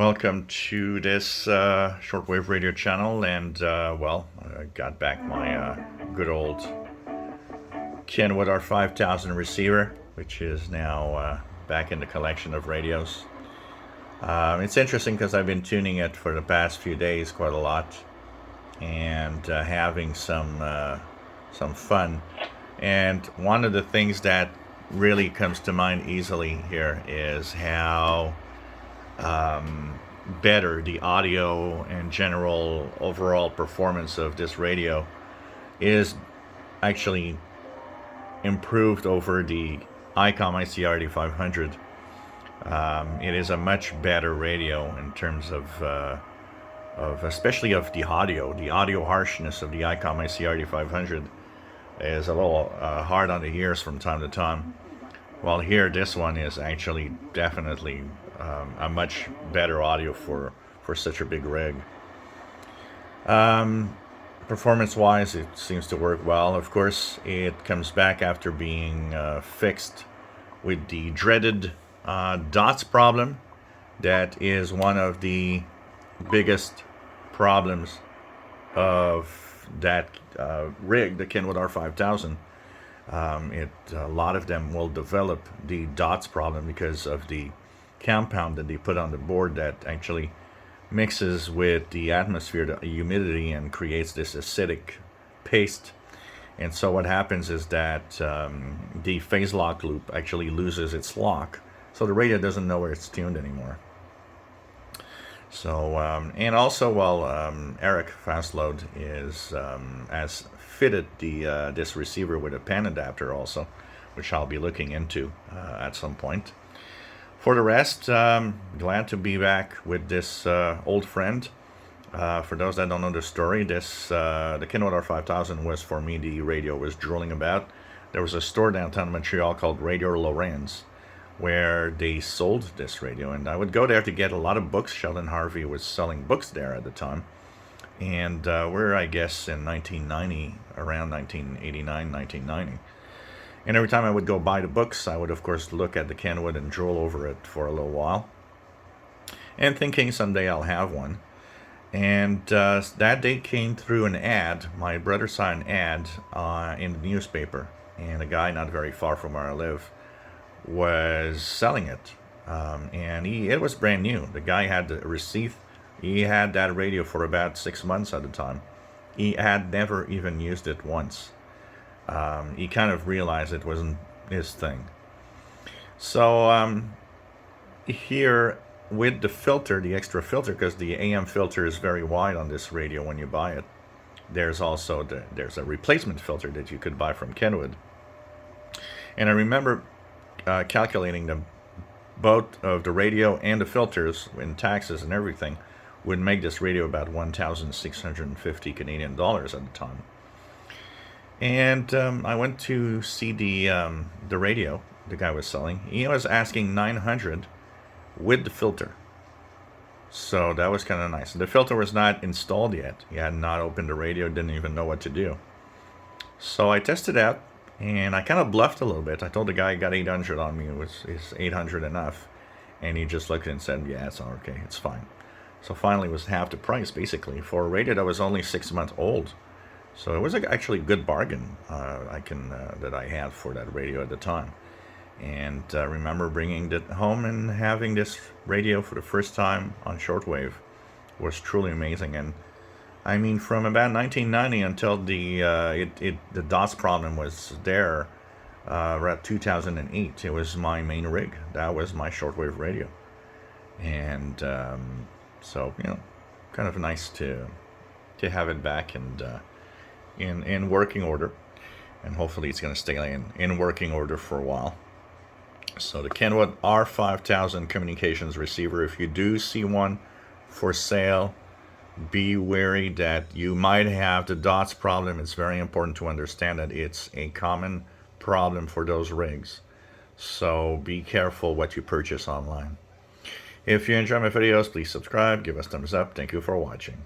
Welcome to this shortwave radio channel, and I got back my good old Kenwood R-5000 receiver, which is now back in the collection of radios. It's interesting because I've been tuning it for the past few days quite a lot, and having some fun. And one of the things that really comes to mind easily here is how better the audio and general overall performance of this radio is actually improved over the ICOM ICRD500. It is a much better radio in terms of especially of the audio. The audio harshness of the ICOM ICRD500 is a little hard on the ears from time to time. While here, this one is actually definitely a much better audio for such a big rig. Performance-wise, it seems to work well. Of course, it comes back after being fixed with the dreaded dots problem. That is one of the biggest problems of that rig, the Kenwood R-5000. A lot of them will develop the dots problem because of the compound that they put on the board that actually mixes with the atmosphere, the humidity, and creates this acidic paste. And so what happens is that the phase lock loop actually loses its lock, so the radio doesn't know where it's tuned anymore. So and also, Eric Fastload has fitted this receiver with a pan adapter also, which I'll be looking into at some point. For the rest, glad to be back with this old friend. For those that don't know the story, the Kenwood R-5000 was, for me, the radio was drooling about. There was a store downtown Montreal called Radio Lorenz, where they sold this radio, and I would go there to get a lot of books. Sheldon Harvey was selling books there at the time, and we're, I guess, in 1990, around 1989, 1990. And every time I would go buy the books, I would, of course, look at the Kenwood and drool over it for a little while, and thinking someday I'll have one. And that day came through an ad. My brother saw an ad in the newspaper, and a guy not very far from where I live was selling it, and it was brand new. The guy had the receipt. He had that radio for about 6 months at the time. He had never even used it once. He kind of realized it wasn't his thing. So here with the filter, the extra filter, because the AM filter is very wide on this radio when you buy it, there's also there's a replacement filter that you could buy from Kenwood. And I remember calculating the both of the radio and the filters in taxes and everything would make this radio about 1,650 Canadian dollars at the time. And I went to see the radio the guy was selling. He was asking 900 with the filter, so that was kind of nice. The filter was not installed yet. He had not opened the radio, didn't even know what to do. So I tested out, and I kind of bluffed a little bit. I told the guy I got 800 on me. Is 800 enough? And he just looked and said, yeah, it's okay, it's fine. So finally it was half the price, basically, for a radio that was only 6 months old. So it was actually a good bargain that I had for that radio at the time. And I remember bringing it home and having this radio for the first time on shortwave was truly amazing. And I mean, from about 1990 until the DOTS problem was there, around 2008, it was my main rig. That was my shortwave radio, and so kind of nice to have it back and in working order, and hopefully it's going to stay in working order for a while. So the Kenwood R-5000 communications receiver, if you do see one for sale, be wary that you might have the dots problem. It's very important to understand that it's a common problem for those rigs. So be careful what you purchase online. If you enjoy my videos, please subscribe, give us thumbs up. Thank you for watching.